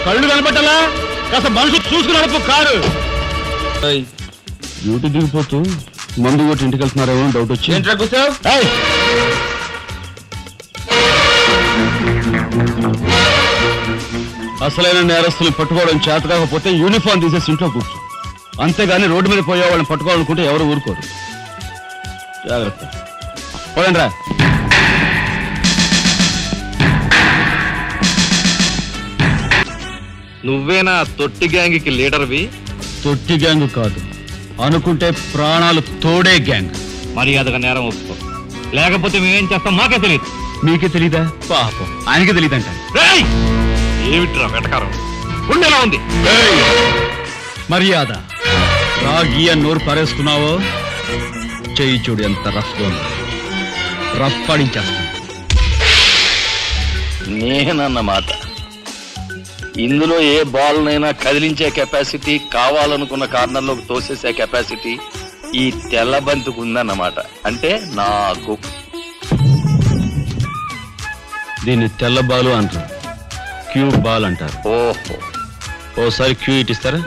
కళ్ళు కనపట్టాలా? కాస్త మనసు చూసుకుని నడుపు కారు. డ్యూటీ దిగిపోతూ మందు కొట్టి ఇంటికి వెళ్తున్నారేమో డౌట్ వచ్చి ఏంట్రా కూర్చోవ్? అసలైన నేరస్తులు పట్టుకోవడం చేత కాకపోతే యూనిఫామ్ తీసేసి ఇంట్లో కూర్చో. అంతేగాని రోడ్డు మీద పోయే వాళ్ళని పట్టుకోవాలనుకుంటే ఎవరు ఊరుకోరు. జాగ్రత్త. పోయండ్రా. నువ్వేనా తొట్టి గ్యాంగ్కి లీడర్వి? తొట్టి గ్యాంగ్ కాదు, అనుకుంటే ప్రాణాలు తోడే గ్యాంగ్. మర్యాదగా నేరం ఒప్పుకో, లేకపోతే మేమేం చేస్తాం మాకే తెలియదు. మీకే తెలీదా? పాపం ఆయనకే తెలియదంట. ఏమిట్రా వెటకారం? ఉండేలా ఉంది. మర్యాద రాగి అని నోరు పారేసుకున్నావో చెయ్యి చూడు ఎంత రఫ్గా ఉంది. రఫ్ పడించేస్తాను. నేనన్నమాట. ఇందులో ఏ బాల్నైనా కదిలించే కెపాసిటీ, కావాలనుకున్న కార్నర్లోకి తోసేసే కెపాసిటీ ఈ తెల్ల బంతికి ఉందన్నమాట. అంటే నాకు. దీన్ని తెల్ల బాలు అంటారు, క్యూ బాల్ అంటారు. ఓహో, ఓసారి క్యూ ఇటిస్తారా?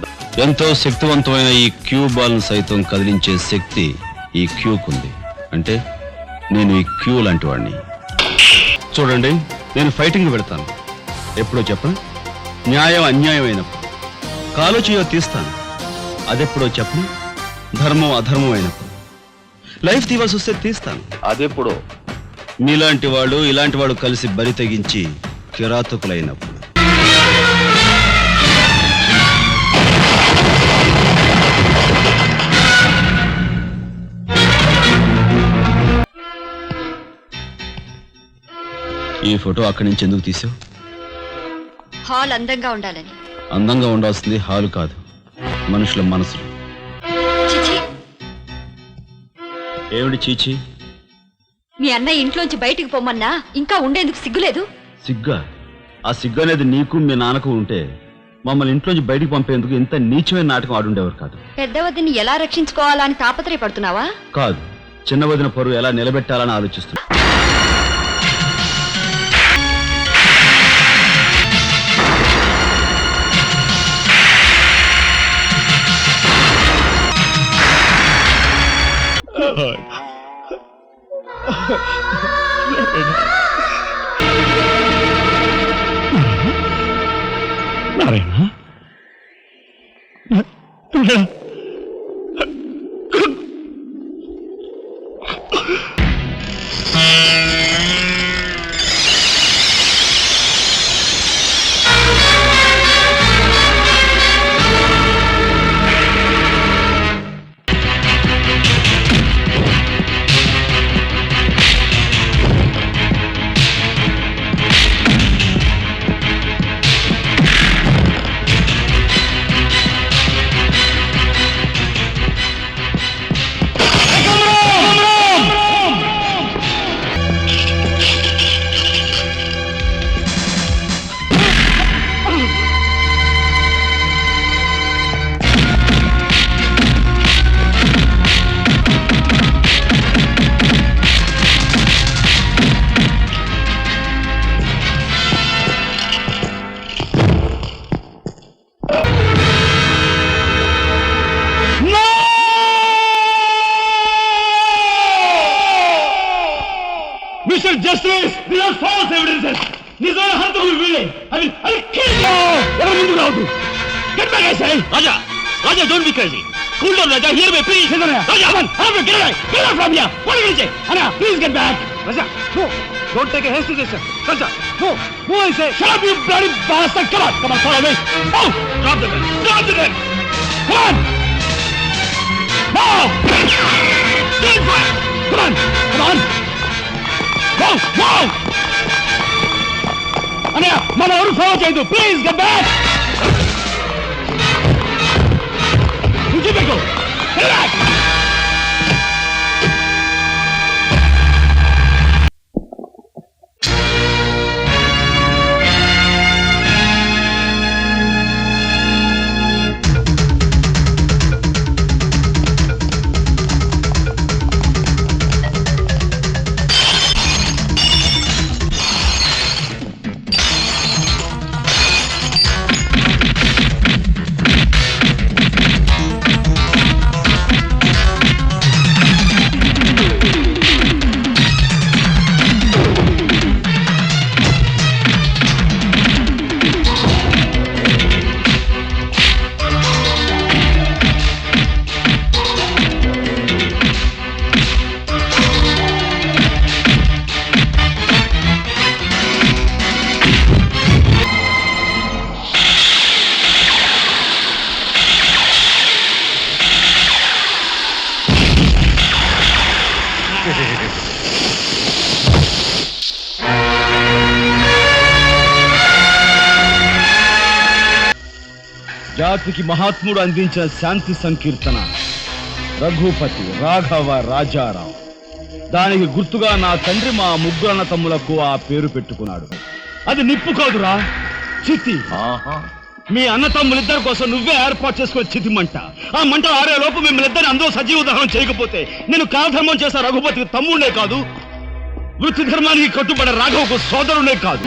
ఎంతో శక్తివంతమైన ఈ క్యూ బాల్ సైతం కదిలించే శక్తి ఈ క్యూకుంది. అంటే నేను ఈ క్యూ లాంటి వాడిని. చూడండి, నేను ఫైటింగ్ పెడతాను. ఎప్పుడో చెప్పను, న్యాయం అన్యాయం అయినప్పుడు. కాలు చేయో తీస్తాను. అదెప్పుడో చెప్పను, ధర్మం అధర్మం అయినప్పుడు. లైఫ్ తీవాల్సి వస్తే తీస్తాను. అదెప్పుడు? మీలాంటి వాడు ఇలాంటి వాడు కలిసి బరి తెగించి కిరాతకులైనప్పుడు. ఈ ఫోటో అక్కడి నుంచి ఎందుకు తీసావు? హాల్ అందంగా ఉండాలని. అందంగా ఉండాల్సింది హాలు కాదు, మనుషుల మనసులు. చిచి, ఏమిటి చీచి? మీ అన్నయ్య ఇంట్లోంచి బయటికి పొమ్మన్నా ఇంకా ఉండేందుకు సిగ్గులేదు? సిగ్గా? ఆ సిగ్గు అనేది నీకు మీ నాన్నకు ఉంటే మమ్మల్ని ఇంట్లోంచి బయటికి పంపేందుకు ఇంత నీచమైన నాటకం ఆడుండేవారు కాదు. పెద్దవదిని ఎలా రక్షించుకోవాలా అని తాపత్రయపడుతున్నావా? కాదు, చిన్న వదిన పరువు ఎలా నిలబెట్టాలని ఆలోచిస్తున్నా. Narayana, Mr. Justice, these are false evidences. నిజమైన హంతకులు వీళ్ళే. I kill you. ఎవరు ముందుకు రావద్దు. Get back, I say. Raja, don't be crazy. Cool down, Raja. Hear me, please. Raja, come on, get away. Get out from here. What are you saying? Anna, please get back. Raja, no. Don't take a hasty decision. Raja, no. No, I say. Shut up, you bloody bastard. Come on, follow me. Oh, drop the gun. Come on. No. Stand fire. Come on. Go! Anaya, మన ఎవరు follow చేయదు. Please get back. ఇంటికి జాతికి మహాత్ముడు అందించిన శాంతి సంకీర్తన రఘుపతి రాఘవ రాజారాం. దానికి గుర్తుగా నా తండ్రి మా ముగ్గురు అన్న తమ్ములకు ఆ పేరు పెట్టుకున్నాడు. అది నిప్పు కాదురా, చితి. మీ అన్న తమ్ములిద్దరి కోసం నువ్వే ఏర్పాటు చేసుకునే చితి మంట. ఆ మంట ఆరే లోపు మిమ్మల్ని ఇద్దరిని అందరూ సజీవ దహనం చేయకపోతే నేను కాలధర్మం చేసే రఘుపతికి తమ్ముడే కాదు, వృత్తి ధర్మానికి కట్టుబడే రాఘవకు సోదరుడే కాదు.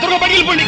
త్వరగా బయటికి వెళ్ళిపోండి.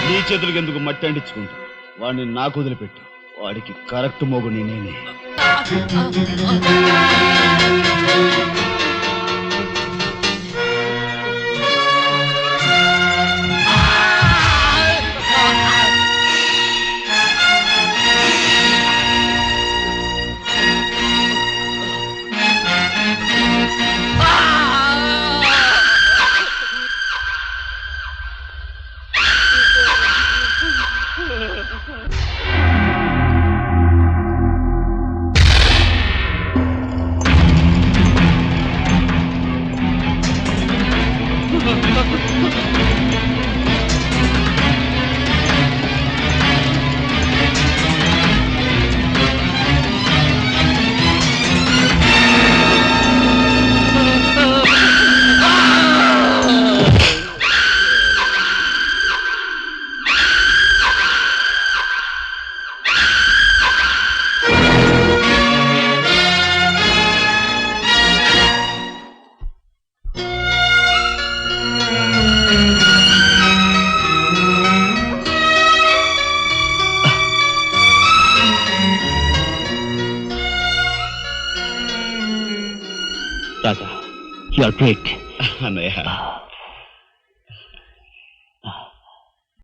నీ చేతులకి ఎందుకు మట్టి అంటించుకుంటా? వాడిని నాకు వదిలిపెట్టు. వాడికి కరెక్ట్ మోగుని నేనే. రాజా, యు ఆర్ గ్రేట్. అన్నయ్య